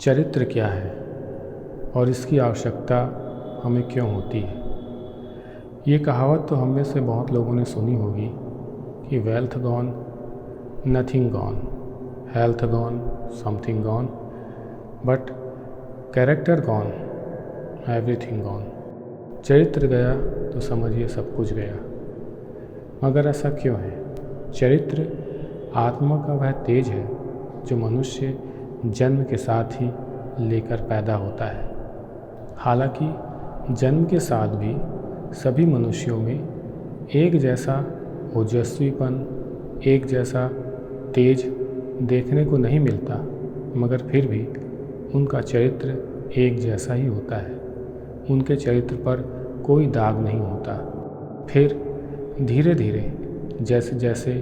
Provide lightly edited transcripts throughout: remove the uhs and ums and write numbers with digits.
चरित्र क्या है और इसकी आवश्यकता हमें क्यों होती है? ये कहावत तो हम में से बहुत लोगों ने सुनी होगी कि wealth gone nothing gone, health gone something gone, but character gone everything gone. चरित्र गया तो समझिए सब कुछ गया। मगर ऐसा क्यों है? चरित्र आत्मा का वह तेज है जो मनुष्य जन्म के साथ ही लेकर पैदा होता है। हालांकि जन्म के साथ भी सभी मनुष्यों में एक जैसा ओजस्वीपन, एक जैसा तेज देखने को नहीं मिलता, मगर फिर भी उनका चरित्र एक जैसा ही होता है। उनके चरित्र पर कोई दाग नहीं होता। फिर धीरे धीरे जैसे जैसे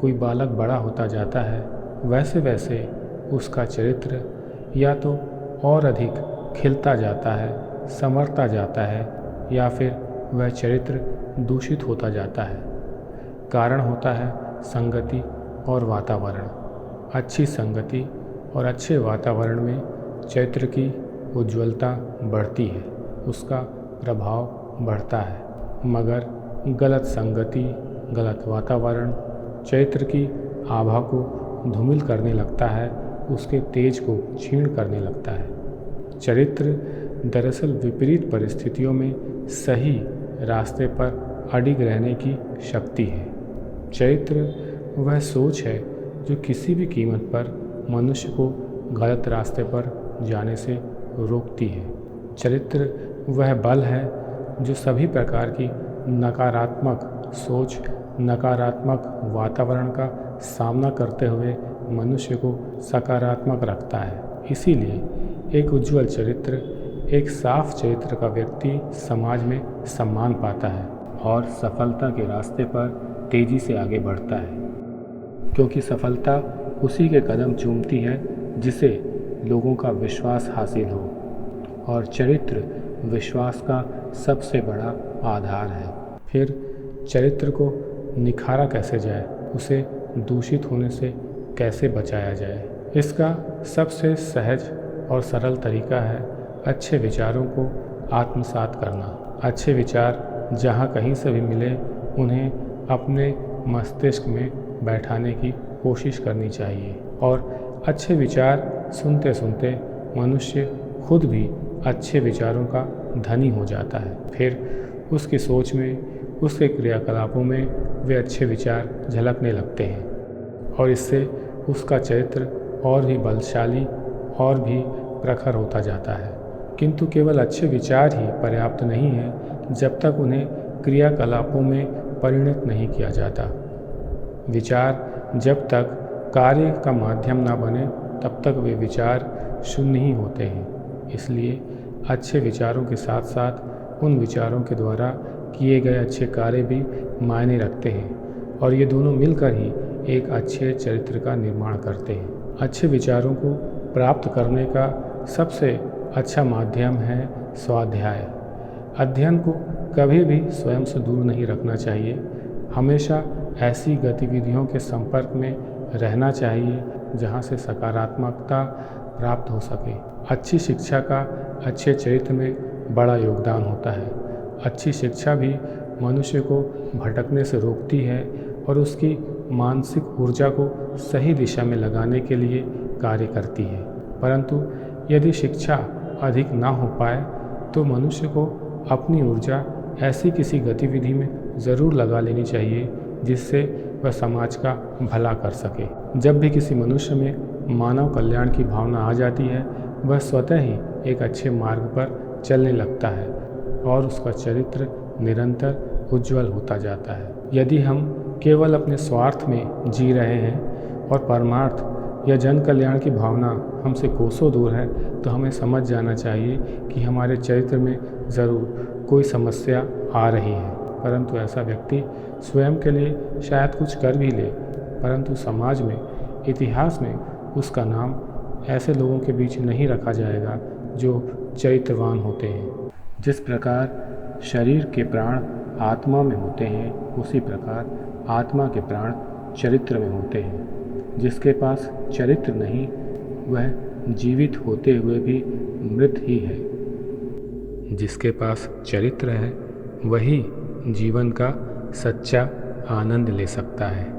कोई बालक बड़ा होता जाता है, वैसे वैसे उसका चरित्र या तो और अधिक खिलता जाता है, संवरता जाता है, या फिर वह चरित्र दूषित होता जाता है। कारण होता है संगति और वातावरण। अच्छी संगति और अच्छे वातावरण में चरित्र की उज्ज्वलता बढ़ती है, उसका प्रभाव बढ़ता है। मगर गलत संगति, गलत वातावरण चरित्र की आभा को धूमिल करने लगता है, उसके तेज को क्षीण करने लगता है। चरित्र दरअसल विपरीत परिस्थितियों में सही रास्ते पर अडिग रहने की शक्ति है। चरित्र वह सोच है जो किसी भी कीमत पर मनुष्य को गलत रास्ते पर जाने से रोकती है। चरित्र वह बल है जो सभी प्रकार की नकारात्मक सोच, नकारात्मक वातावरण का सामना करते हुए मनुष्य को सकारात्मक रखता है। इसीलिए एक उज्ज्वल चरित्र, एक साफ चरित्र का व्यक्ति समाज में सम्मान पाता है और सफलता के रास्ते पर तेजी से आगे बढ़ता है, क्योंकि सफलता उसी के कदम चूमती है जिसे लोगों का विश्वास हासिल हो, और चरित्र विश्वास का सबसे बड़ा आधार है। फिर चरित्र को निखारा कैसे जाए, उसे दूषित होने से कैसे बचाया जाए? इसका सबसे सहज और सरल तरीका है अच्छे विचारों को आत्मसात करना। अच्छे विचार जहाँ कहीं से भी मिले उन्हें अपने मस्तिष्क में बैठाने की कोशिश करनी चाहिए, और अच्छे विचार सुनते सुनते मनुष्य खुद भी अच्छे विचारों का धनी हो जाता है। फिर उसकी सोच में, उसके क्रियाकलापों में वे अच्छे विचार झलकने लगते हैं, और इससे उसका चरित्र और भी बलशाली और भी प्रखर होता जाता है। किंतु केवल अच्छे विचार ही पर्याप्त नहीं है जब तक उन्हें क्रियाकलापों में परिणत नहीं किया जाता। विचार जब तक कार्य का माध्यम ना बने तब तक वे विचार शून्य ही होते हैं। इसलिए अच्छे विचारों के साथ साथ उन विचारों के द्वारा किए गए अच्छे कार्य भी मायने रखते हैं, और ये दोनों मिलकर ही एक अच्छे चरित्र का निर्माण करते हैं। अच्छे विचारों को प्राप्त करने का सबसे अच्छा माध्यम है स्वाध्याय। अध्ययन को कभी भी स्वयं से दूर नहीं रखना चाहिए। हमेशा ऐसी गतिविधियों के संपर्क में रहना चाहिए जहाँ से सकारात्मकता प्राप्त हो सके। अच्छी शिक्षा का अच्छे चरित्र में बड़ा योगदान होता है। अच्छी शिक्षा भी मनुष्य को भटकने से रोकती है और उसकी मानसिक ऊर्जा को सही दिशा में लगाने के लिए कार्य करती है। परंतु यदि शिक्षा अधिक ना हो पाए तो मनुष्य को अपनी ऊर्जा ऐसी किसी गतिविधि में ज़रूर लगा लेनी चाहिए जिससे वह समाज का भला कर सके। जब भी किसी मनुष्य में मानव कल्याण की भावना आ जाती है, वह स्वतः ही एक अच्छे मार्ग पर चलने लगता है और उसका चरित्र निरंतर उज्जवल होता जाता है। यदि हम केवल अपने स्वार्थ में जी रहे हैं और परमार्थ या जन कल्याण की भावना हमसे कोसों दूर है, तो हमें समझ जाना चाहिए कि हमारे चरित्र में ज़रूर कोई समस्या आ रही है। परंतु ऐसा व्यक्ति स्वयं के लिए शायद कुछ कर भी ले, परंतु समाज में, इतिहास में उसका नाम ऐसे लोगों के बीच नहीं रखा जाएगा जो चरित्रवान होते हैं। जिस प्रकार शरीर के प्राण आत्मा में होते हैं, उसी प्रकार आत्मा के प्राण चरित्र में होते हैं। जिसके पास चरित्र नहीं, वह जीवित होते हुए भी मृत ही है। जिसके पास चरित्र है वही जीवन का सच्चा आनंद ले सकता है।